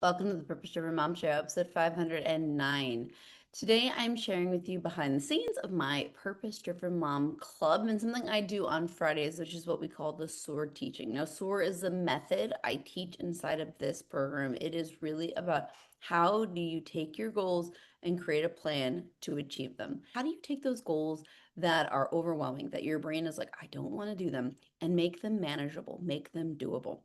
Welcome to the Purpose Driven Mom Show, episode 509. Today, I'm sharing with you behind the scenes of my Purpose Driven Mom Club and something I do on Fridays, which is what we call the SOAR teaching. Now, SOAR is a method I teach inside of this program. It is really about how do you take your goals and create a plan to achieve them? How do you take those goals that are overwhelming, that your brain is like, I don't want to do them, and make them manageable, make them doable?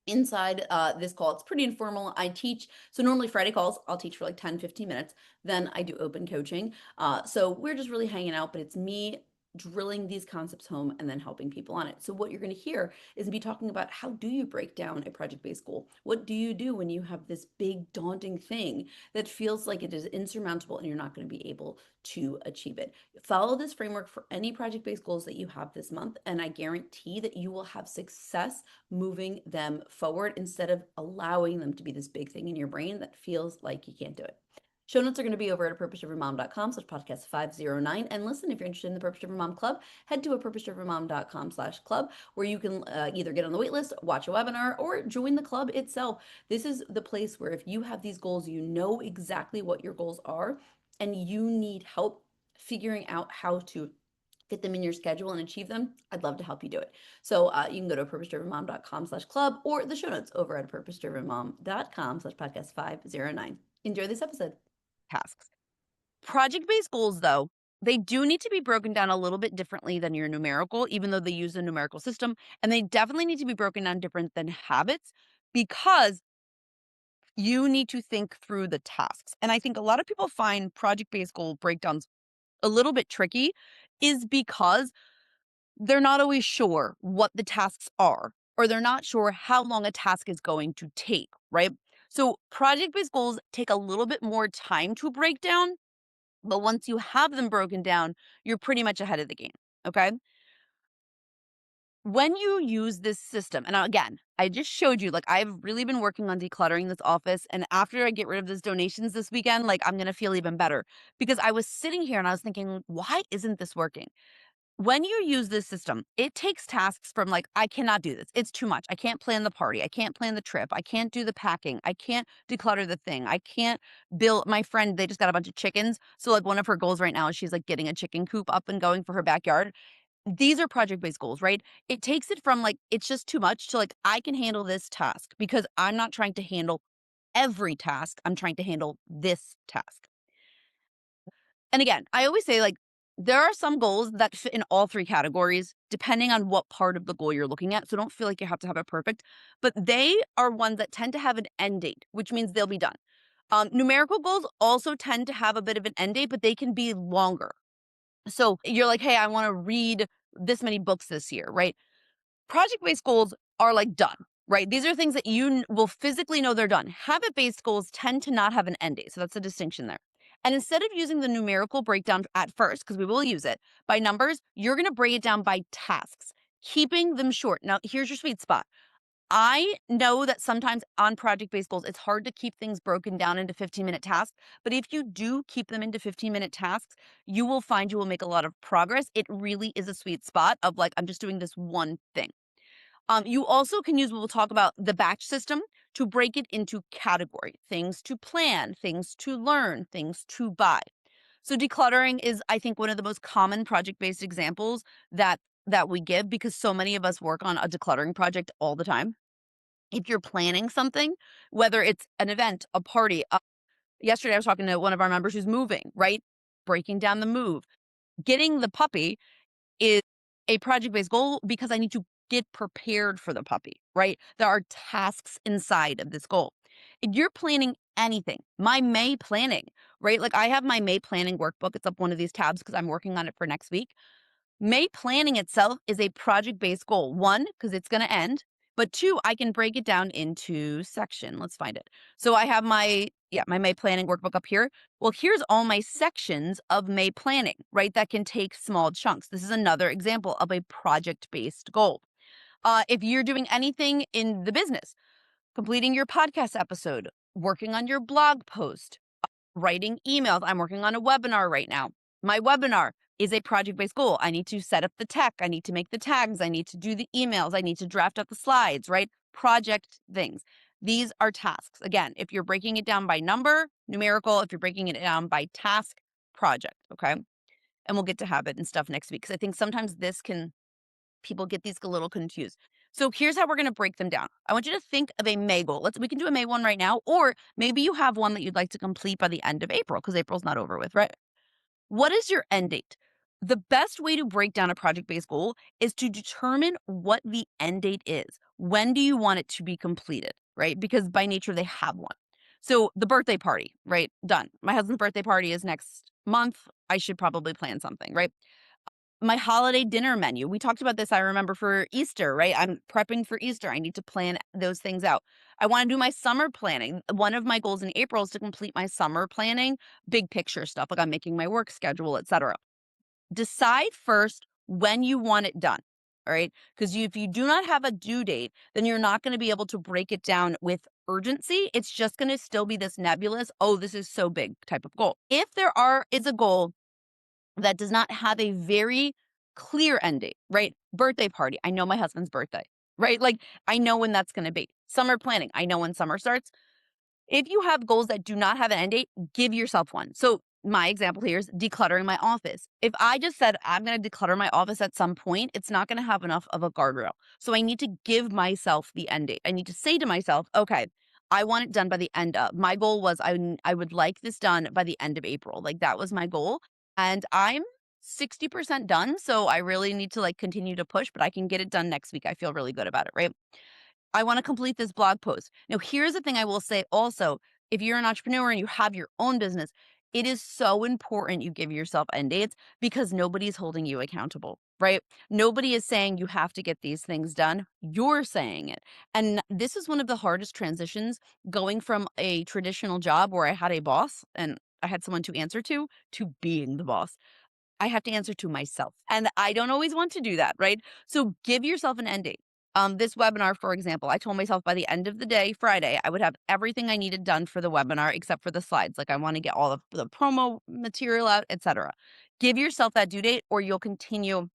Inside this call, it's pretty informal. I teach, so normally Friday calls, I'll teach for like 10, 15 minutes. Then I do open coaching. So we're just really hanging out, but it's me drilling these concepts home and then helping people on it. So what you're going to hear is me talking about how do you break down a project-based goal? What do you do when you have this big daunting thing that feels like it is insurmountable and you're not going to be able to achieve it? Follow this framework for any project-based goals that you have this month, and I guarantee that you will have success moving them forward instead of allowing them to be this big thing in your brain that feels like you can't do it. Show notes are going to be over at purposedrivenmom.com/podcast 509. And listen, if you're interested in the Purpose Driven Mom Club, head to a purposedrivenmom.com/club where you can either get on the wait list, watch a webinar, or join the club itself. This is the place where if you have these goals, you know exactly what your goals are, and you need help figuring out how to fit them in your schedule and achieve them, I'd love to help you do it. So you can go to purposedrivenmom.com/club or the show notes over at purposedrivenmom.com/podcast 509. Enjoy this episode. Tasks. Project-based goals, though, they do need to be broken down a little bit differently than your numerical, even though they use a numerical system. And they definitely need to be broken down different than habits because you need to think through the tasks. And I think a lot of people find project-based goal breakdowns a little bit tricky is because they're not always sure what the tasks are, or they're not sure how long a task is going to take, right? So project-based goals take a little bit more time to break down, but once you have them broken down, you're pretty much ahead of the game. Okay. When you use this system, and again, I just showed you, like, I've really been working on decluttering this office. And after I get rid of those donations this weekend, like, I'm going to feel even better because I was sitting here and I was thinking, why isn't this working? When you use this system, it takes tasks from like, I cannot do this. It's too much. I can't plan the party. I can't plan the trip. I can't do the packing. I can't declutter the thing. I can't build my friend. They just got a bunch of chickens. So like one of her goals right now is she's like getting a chicken coop up and going for her backyard. These are project-based goals, right? It takes it from like, it's just too much to like, I can handle this task because I'm not trying to handle every task. I'm trying to handle this task. And again, I always say, like, there are some goals that fit in all three categories, depending on what part of the goal you're looking at. So don't feel like you have to have it perfect, but they are ones that tend to have an end date, which means they'll be done. Numerical goals also tend to have a bit of an end date, but they can be longer. So you're like, hey, I want to read this many books this year, right? Project-based goals are like done, right? These are things that you will physically know they're done. Habit-based goals tend to not have an end date. So that's the distinction there. And instead of using the numerical breakdown at first, because we will use it by numbers, you're going to break it down by tasks, keeping them short. Now, here's your sweet spot. I know that sometimes on project-based goals, it's hard to keep things broken down into 15-minute tasks. But if you do keep them into 15-minute tasks, you will find you will make a lot of progress. It really is a sweet spot of like, I'm just doing this one thing. You also can use what we'll talk about the batch system to break it into category things to plan, things to learn, things to buy. So decluttering is, I think, one of the most common project-based examples that we give because so many of us work on a decluttering project all the time. If you're planning something, whether it's an event, a party, yesterday I was talking to one of our members who's moving, right? Breaking down the move, getting the puppy is a project-based goal because I need to get prepared for the puppy, right? There are tasks inside of this goal. If you're planning anything, my May planning, right? Like I have my May planning workbook. It's up one of these tabs because I'm working on it for next week. May planning itself is a project-based goal. One, because it's going to end, but two, I can break it down into section. Let's find it. So I have my May planning workbook up here. Well, here's all my sections of May planning, right? That can take small chunks. This is another example of a project-based goal. If you're doing anything in the business, completing your podcast episode, working on your blog post, writing emails. I'm working on a webinar right now. My webinar is a project-based goal. I need to set up the tech. I need to make the tags. I need to do the emails. I need to draft up the slides, right? Project things. These are tasks. Again, if you're breaking it down by number, numerical, if you're breaking it down by task, project, okay? And we'll get to habit and stuff next week because I think sometimes this can people get these a little confused. So here's how we're going to break them down. I want you to think of a May goal. We can do a May one right now, or maybe you have one that you'd like to complete by the end of April because April's not over with, right? What is your end date? The best way to break down a project based goal is to determine what the end date is. When do you want it to be completed, right? Because by nature, they have one. So the birthday party, right? Done. My husband's birthday party is next month. I should probably plan something, right? My holiday dinner menu. We talked about this, I remember, for Easter, right? I'm prepping for Easter. I need to plan those things out. I want to do my summer planning. One of my goals in April is to complete my summer planning, big picture stuff, like I'm making my work schedule, etc. Decide first when you want it done. All right. Because if you do not have a due date, then you're not going to be able to break it down with urgency. It's just going to still be this nebulous, oh, this is so big type of goal. If is a goal that does not have a very clear end date, right? Birthday party. I know my husband's birthday, right? Like I know when that's going to be. Summer planning. I know when summer starts. If you have goals that do not have an end date, give yourself one. So my example here is decluttering my office. If I just said I'm going to declutter my office at some point, it's not going to have enough of a guardrail. So I need to give myself the end date. I need to say to myself, okay, I want it done by the end of. My goal was I would like this done by the end of April. Like that was my goal. And I'm 60% done. So I really need to like continue to push, but I can get it done next week. I feel really good about it, right? I want to complete this blog post. Now, here's the thing I will say also, if you're an entrepreneur and you have your own business, it is so important you give yourself end dates because nobody's holding you accountable, right? Nobody is saying you have to get these things done. You're saying it. And this is one of the hardest transitions going from a traditional job where I had a boss and I had someone to answer to being the boss. I have to answer to myself. And I don't always want to do that, right? So give yourself an end date. This webinar, for example, I told myself by the end of the day, Friday, I would have everything I needed done for the webinar except for the slides. Like I want to get all of the promo material out, etc. Give yourself that due date or you'll continue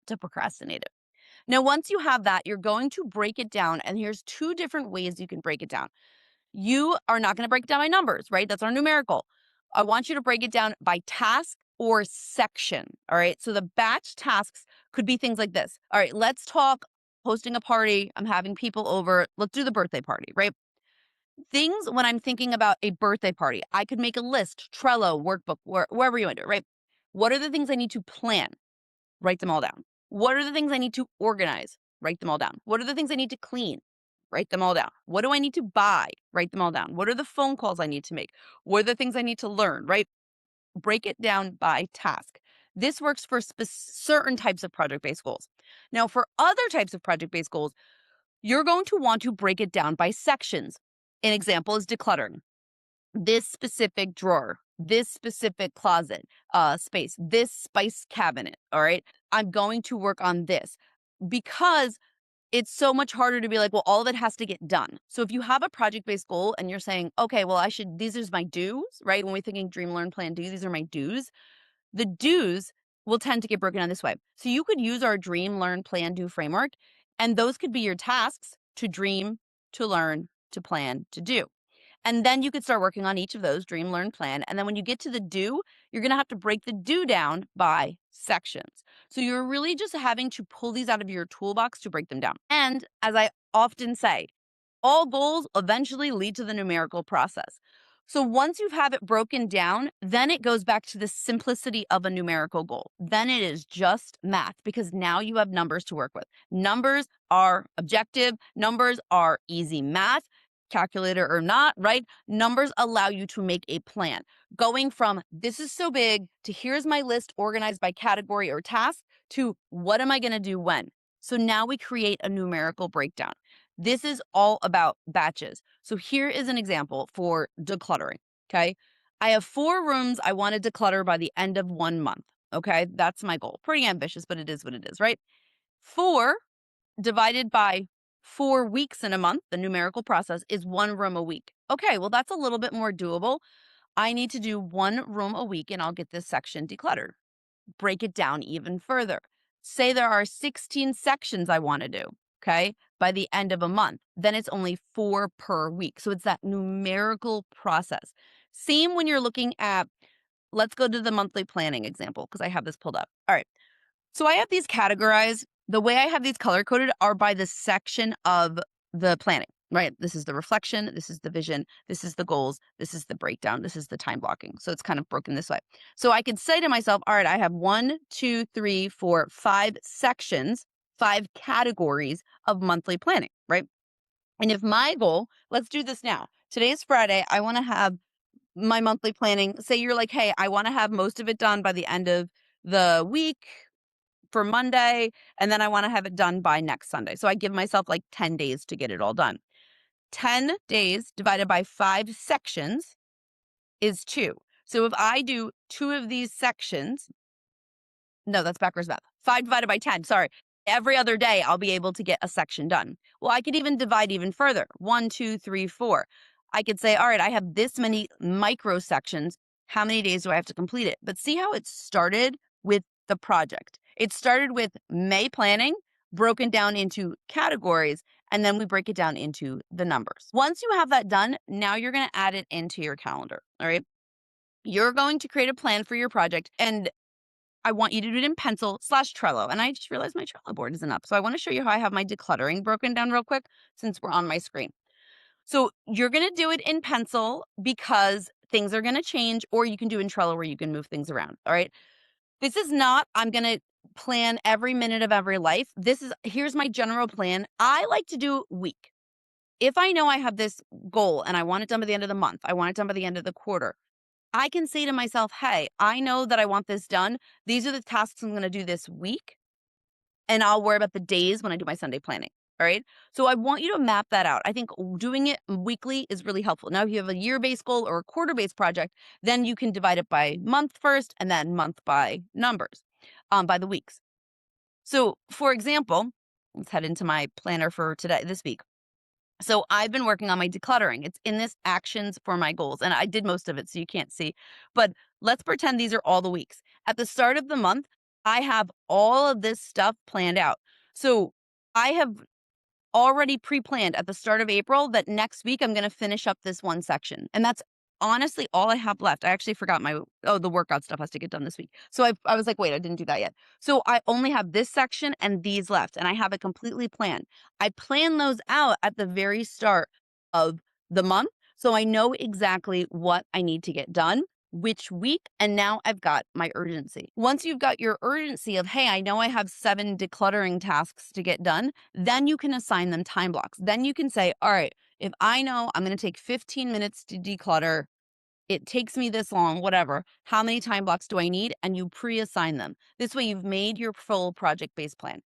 to procrastinate it. Now, once you have that, you're going to break it down. And here's two different ways you can break it down. You are not going to break it down by numbers, right? That's our numerical. I want you to break it down by task or section. All right. So the batch tasks could be things like this. All right. Let's talk hosting a party. I'm having people over. Let's do the birthday party, right? Things when I'm thinking about a birthday party, I could make a list, Trello, workbook, wherever you want to do it, right? What are the things I need to plan? Write them all down. What are the things I need to organize? Write them all down. What are the things I need to clean? Write them all down. What do I need to buy? Write them all down. What are the phone calls I need to make? What are the things I need to learn, right? Break it down by task. This works for certain types of project based goals. Now, for other types of project based goals, you're going to want to break it down by sections. An example is decluttering this specific drawer, this specific closet space, this spice cabinet. All right. I'm going to work on this because it's so much harder to be like, well, all of it has to get done. So if you have a project based goal and you're saying, okay, well, these are my do's, right? When we're thinking dream, learn, plan, do, these are my do's. The do's will tend to get broken down this way. So you could use our dream, learn, plan, do framework, and those could be your tasks to dream, to learn, to plan, to do. And then you could start working on each of those dream, learn, plan. And then when you get to the do, you're going to have to break the do down by sections. So you're really just having to pull these out of your toolbox to break them down. And as I often say, all goals eventually lead to the numerical process. So once you have it broken down, then it goes back to the simplicity of a numerical goal. Then it is just math because now you have numbers to work with. Numbers are objective. Numbers are easy math, calculator or not, right? Numbers allow you to make a plan. Going from this is so big to here's my list organized by category or task to what am I going to do when? So now we create a numerical breakdown. This is all about batches. So here is an example for decluttering. Okay. I have 4 rooms I want to declutter by the end of 1 month. Okay. That's my goal. Pretty ambitious, but it is what it is, right? 4 divided by 4 weeks in a month, the numerical process is 1 room a week. Okay. Well, that's a little bit more doable. I need to do 1 room a week and I'll get this section decluttered. Break it down even further. Say there are 16 sections I want to do. Okay. by the end of a month. Then it's only 4 per week. So it's that numerical process. Same when you're looking at, let's go to the monthly planning example because I have this pulled up. All right. So I have these categorized. The way I have these color coded are by the section of the planning, right? This is the reflection. This is the vision. This is the goals. This is the breakdown. This is the time blocking. So it's kind of broken this way. So I could say to myself, all right, I have 5 sections, 5 categories of monthly planning, right? And if my goal, let's do this now. Today is Friday. I want to have my monthly planning. Say you're like, hey, I want to have most of it done by the end of the week for Monday, and then I want to have it done by next Sunday. So I give myself like 10 days to get it all done. 10 days divided by 5 sections is 2. So if I do 2 of these sections, no, that's backwards math. 5 divided by 10, sorry. Every other day, I'll be able to get a section done. Well, I could even divide even further. 1, 2, 3, 4. I could say, all right, I have this many micro sections. How many days do I have to complete it? But see how it started with the project. It started with May planning, broken down into categories, and then we break it down into the numbers. Once you have that done, now you're going to add it into your calendar. All right. You're going to create a plan for your project, and I want you to do it in pencil/Trello. And I just realized my Trello board isn't up. So I want to show you how I have my decluttering broken down real quick since we're on my screen. So you're going to do it in pencil because things are going to change, or you can do in Trello where you can move things around. All right. This is not, I'm going to plan every minute of every life. Here's my general plan. I like to do week. If I know I have this goal and I want it done by the end of the month, I want it done by the end of the quarter, I can say to myself, hey, I know that I want this done. These are the tasks I'm going to do this week. And I'll worry about the days when I do my Sunday planning. All right. So I want you to map that out. I think doing it weekly is really helpful. Now, if you have a year-based goal or a quarter-based project, then you can divide it by month first and then month by numbers, by the weeks. So for example, let's head into my planner for this week. So I've been working on my decluttering. It's in this actions for my goals. And I did most of it, so you can't see. But let's pretend these are all the weeks. At the start of the month, I have all of this stuff planned out. So I have already pre-planned at the start of April that next week I'm going to finish up this one section. And that's honestly all I have left. I actually forgot the workout stuff has to get done this week. So I was like, wait, I didn't do that yet. So I only have this section and these left, and I have it completely planned. I plan those out at the very start of the month. So I know exactly what I need to get done, which week, and now I've got my urgency. Once you've got your urgency of, hey, I know I have 7 decluttering tasks to get done, then you can assign them time blocks. Then you can say, all right, if I know I'm going to take 15 minutes to declutter, it takes me this long, whatever, how many time blocks do I need? And you pre-assign them. This way you've made your full project-based plan.